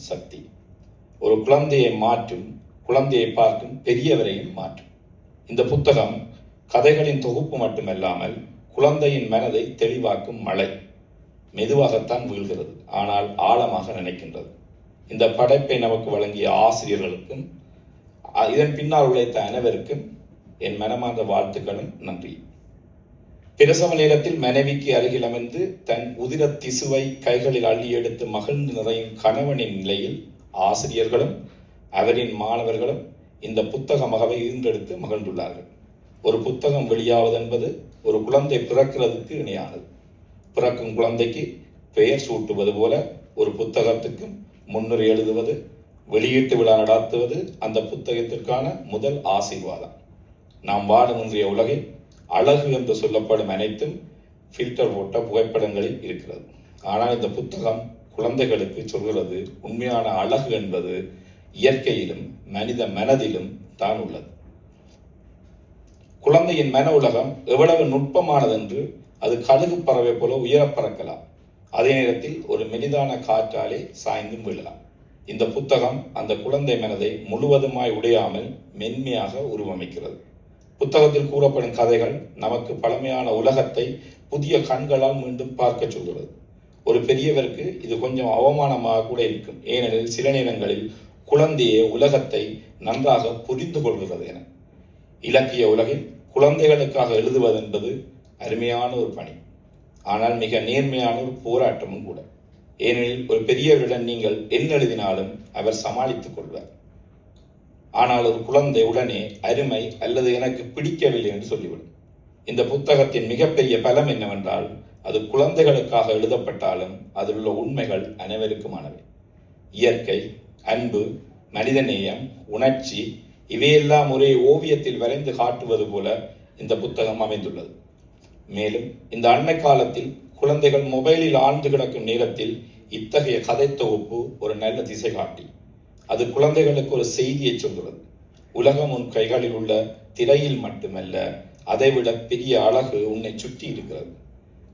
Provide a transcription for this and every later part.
சக்தி. ஒரு குழந்தையை மாற்றும், குழந்தையை பார்க்கும் பெரியவரையும் மாற்றும். இந்த புத்தகம் கதைகளின் தொகுப்பு மட்டுமல்லாமல் குழந்தையின் மனதை தெளிவாக்கும் மழை. மெதுவாகத்தான் வீழ்கிறது, ஆனால் ஆழமாக நினைக்கின்றது. இந்த படைப்பை நமக்கு வழங்கிய ஆசிரியர்களுக்கும் இதன் பின்னால் உழைத்த அனைவருக்கும் என் மனமார்ந்த வாழ்த்துக்களும் நன்றி. பிரசவ நேரத்தில் மனைவிக்கு அருகில் அமர்ந்து தன் உதிர திசுவை கைகளில் அள்ளி எடுத்து மகிழ்ந்து நிறையும் கணவனின் நிலையில் ஆசிரியர்களும் அவரின் மாணவர்களும் இந்த புத்தக மகவை ஈன்றெடுத்து மகிழ்ந்துள்ளார்கள். ஒரு புத்தகம் வெளியாவது என்பது ஒரு குழந்தை பிறக்கிறதுக்கு இணையானது. பிறக்கும் குழந்தைக்கு பெயர் சூட்டுவது போல ஒரு புத்தகத்துக்கும் முன்னுரை எழுதுவது, வெளியீட்டு விழா நடத்துவது அந்த புத்தகத்திற்கான முதல் ஆசீர்வாதம். நாம் வாழும் இன்றைய உலகில் அழகு என்று சொல்லப்படும் அனைத்தும் ஃபில்டர் போட்ட புகைப்படங்களில் இருக்கிறது. ஆனால் இந்த புத்தகம் குழந்தைகளுக்கு சொல்கிறது, உண்மையான அழகு என்பது இயற்கையிலும் மனித மனதிலும் தான் உள்ளது. குழந்தையின் மன உலகம் எவ்வளவு நுட்பமானது என்று அது கழுகு பறவை போல உயர பறக்கலாம், அதே நேரத்தில் ஒரு மெலிதான காற்றாலே சாய்ந்தும் விழலாம். இந்த புத்தகம் அந்த குழந்தை மனதை முழுவதுமாய் உடையாமல் மென்மையாக உருவமைக்கிறது. புத்தகத்தில் கூறப்படும் கதைகள் நமக்கு பழமையான உலகத்தை புதிய கண்களால் மீண்டும் பார்க்க சொல்கிறது. ஒரு பெரியவருக்கு இது கொஞ்சம் அவமானமாக கூட இருக்கும், ஏனெனில் சில நேரங்களில் குழந்தையே உலகத்தை நன்றாக புரிந்து கொள்கிறது என. இலக்கிய உலகில் குழந்தைகளுக்காக எழுதுவது என்பது அருமையான ஒரு பணி, ஆனால் மிக நேர்மையான ஒரு போராட்டமும் கூட. ஏனெனில் ஒரு பெரியவரிடம் நீங்கள் என்ன எழுதினாலும் அவர் சமாளித்துக் கொள்வார். ஆனால் ஒரு குழந்தை உடனே அருமை அல்லது எனக்கு பிடிக்கவில்லை என்று சொல்லிவிடும். இந்த புத்தகத்தின் மிகப்பெரிய பலம் என்னவென்றால், அது குழந்தைகளுக்காக எழுதப்பட்டாலும் அதில் உள்ள உண்மைகள் அனைவருக்குமானவை. இயற்கை, அன்பு, மனிதநேயம், உணர்ச்சி இவையெல்லாம் ஒரே ஓவியத்தில் வரைந்து காட்டுவது போல இந்த புத்தகம் அமைந்துள்ளது. மேலும் இந்த அண்மை காலத்தில் குழந்தைகள் மொபைலில் ஆழ்ந்து கிடக்கும் நேரத்தில் இத்தகைய கதை தொகுப்பு ஒரு நல்ல திசை காட்டி. அது குழந்தைகளுக்கு ஒரு செய்தியை சொல்கிறது. உலகம் உன் கைகளில் உள்ள திரையில் மட்டுமல்ல, அதைவிட பெரிய அழகு உன்னை சுற்றி இருக்கிறது.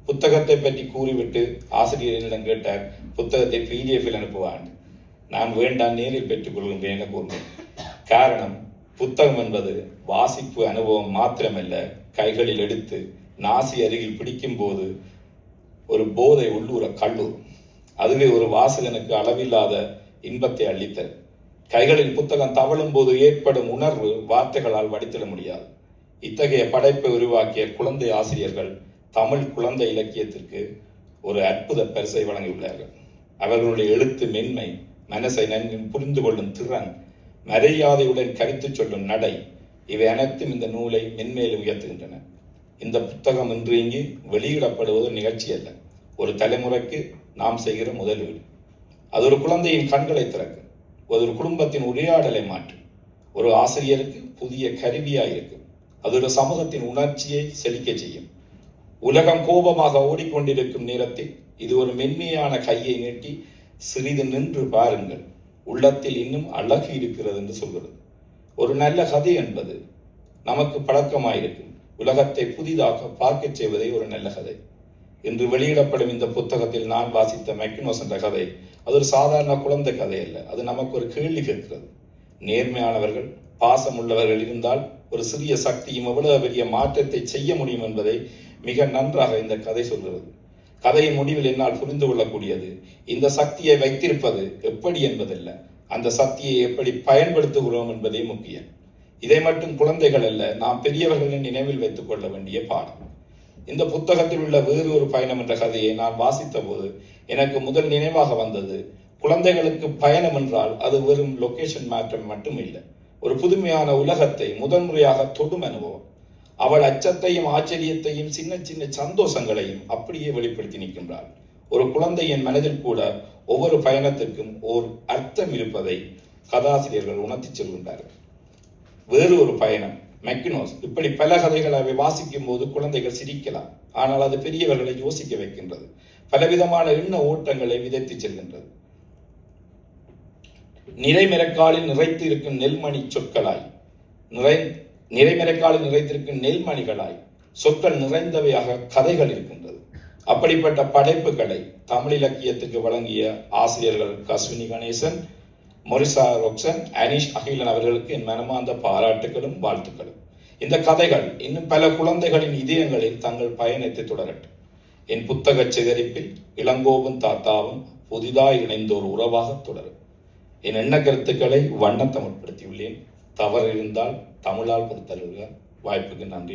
புத்தகத்தை பற்றி கூறிவிட்டு ஆசிரியரிடம் கேட்டார், புத்தகத்தை PDF-இல் அனுப்புவான். நான் வேண்டாம், நேரில் பெற்றுக் கொள்கின்றேன் என கூறினேன். காரணம், புத்தகம் என்பது வாசிப்பு அனுபவம் மாத்திரமல்ல, கைகளில் எடுத்து நாசி அருகில் பிடிக்கும் போது ஒரு போதை உள்ளூர கல்லூர். அதுவே ஒரு வாசகனுக்கு அளவில்லாத இன்பத்தை அளித்தது. கைகளில் புத்தகம் தவழும் போது ஏற்படும் உணர்வு வார்த்தைகளால் வடித்திட முடியாது. இத்தகைய படைப்பை உருவாக்கிய குழந்தை ஆசிரியர்கள் தமிழ் குழந்தை இலக்கியத்திற்கு ஒரு அற்புத பரிசை வழங்கியுள்ளார்கள். அவர்களுடைய எழுத்து மென்மை, மனசை நன்கு புரிந்து கொள்ளும் திறன், மரியாதையுடன் கருத்து சொல்லும் நடை, இவை அனைத்தும் இந்த நூலை மென்மேலும் உயர்த்துகின்றன. இந்த புத்தகம் இன்று இங்கு வெளியிடப்படுவது நிகழ்ச்சி அல்ல, ஒரு தலைமுறைக்கு நாம் செய்கிற முதலீடு. அது ஒரு குழந்தையின் கண்களை திறக்கும், ஒரு குடும்பத்தின் உரையாடலை மாற்றும், ஒரு ஆசிரியருக்கு புதிய கருவியாய் இருக்கும். அது ஒரு சமூகத்தின் உணர்ச்சியை செழிக்க செய்யும். உலகம் கோபமாக ஓடிக்கொண்டிருக்கும் நேரத்தில் இது ஒரு மென்மையான கையை நீட்டி சிறிது நின்று பாருங்கள், உள்ளத்தில் இன்னும் அழகு இருக்கிறது என்று சொல்கிறது. ஒரு நல்ல கதை என்பது நமக்கு பழக்கமாயிருக்கும். உலகத்தை புதிதாக பார்க்க செய்வதே ஒரு நல்ல கதை. இன்று வெளியிடப்படும் இந்த புத்தகத்தில் நான் வாசித்த மெக்கினோஸ் என்ற கதை, அது ஒரு சாதாரண குழந்தை கதை அல்ல. அது நமக்கு ஒரு கேள்வி கேட்கிறது. நேர்மையானவர்கள், பாசம் உள்ளவர்கள் இருந்தால் ஒரு சிறிய சக்தியும் எவ்வளவு பெரிய மாற்றத்தை செய்ய முடியும் என்பதை மிக நன்றாக இந்த கதை சொல்கிறது. கதையின் முடிவில் என்னால் புரிந்து கொள்ளக்கூடியது, இந்த சக்தியை வைத்திருப்பது எப்படி என்பதல்ல, அந்த சக்தியை எப்படி பயன்படுத்துகிறோம் என்பதே முக்கியம். இதை மட்டும் குழந்தைகள் அல்ல, நாம் பெரியவர்களின் நினைவில் வைத்துக் கொள்ள வேண்டிய பாடம். இந்த புத்தகத்தில் உள்ள வேறு ஒரு பயணம் என்ற கதையை நான் வாசித்த போது எனக்கு முதல் நினைவாக வந்தது, குழந்தைகளுக்கு பயணம் என்றால் அது வெறும் லொகேஷன் மாற்றம் மட்டும் இல்லை, ஒரு புதுமையான உலகத்தை முதன்முறையாக தொடும் அனுபவம். அவள் அச்சத்தையும் ஆச்சரியத்தையும் சின்ன சின்ன சந்தோஷங்களையும் அப்படியே வெளிப்படுத்தி நிற்கின்றாள். ஒரு குழந்தையின் மனதில் கூட ஒவ்வொரு பயணத்திற்கும் ஓர் அர்த்தம் இருப்பதை கதாசிரியர்கள் உணர்த்தி செல்கின்றார்கள். வேறு ஒரு பயணம் மெக்கினோஸ். இப்படி பல கதைகளை அவை வாசிக்கும் போது குழந்தைகள் சிரிக்கலாம், ஆனால் அது பெரியவர்களை யோசிக்க வைக்கின்றது. பலவிதமான எண்ண ஓட்டங்களை விதைத்து செல்கின்றது. நிறைமறைக்காலில் நிறைத்து இருக்கும் நெல்மணி சொற்களாய், நிறைமறைக்காலில் நிறைத்திருக்கும் நெல்மணிகளாய் சொற்கள் நிறைந்தவையாக கதைகள் இருக்கின்றது. அப்படிப்பட்ட படைப்புகளை தமிழ் இலக்கியத்துக்கு வழங்கிய ஆசிரியர்கள் கஸ்வினி கணேசன், மொரிசா ரொக்சன், அனீஷ் அகிலன் அவர்களுக்கு என் மனமார்ந்த பாராட்டுகளும் வாழ்த்துக்களும். இந்த கதைகள் இன்னும் பல குழந்தைகளின் இதயங்களில் தங்கள் பயணத்தை தொடரட்டும். என் புத்தக சேகரிப்பில் இளங்கோவும் தாத்தாவும் புதிதாய் இணைந்த ஒரு உறவாக தொடரும். என் எண்ண கருத்துக்களை வண்ணத்தமிழ்படுத்தியுள்ளேன். தவறு இருந்தால் தமிழால் பொறுத்தருக. வாய்ப்புக்கு நன்றி.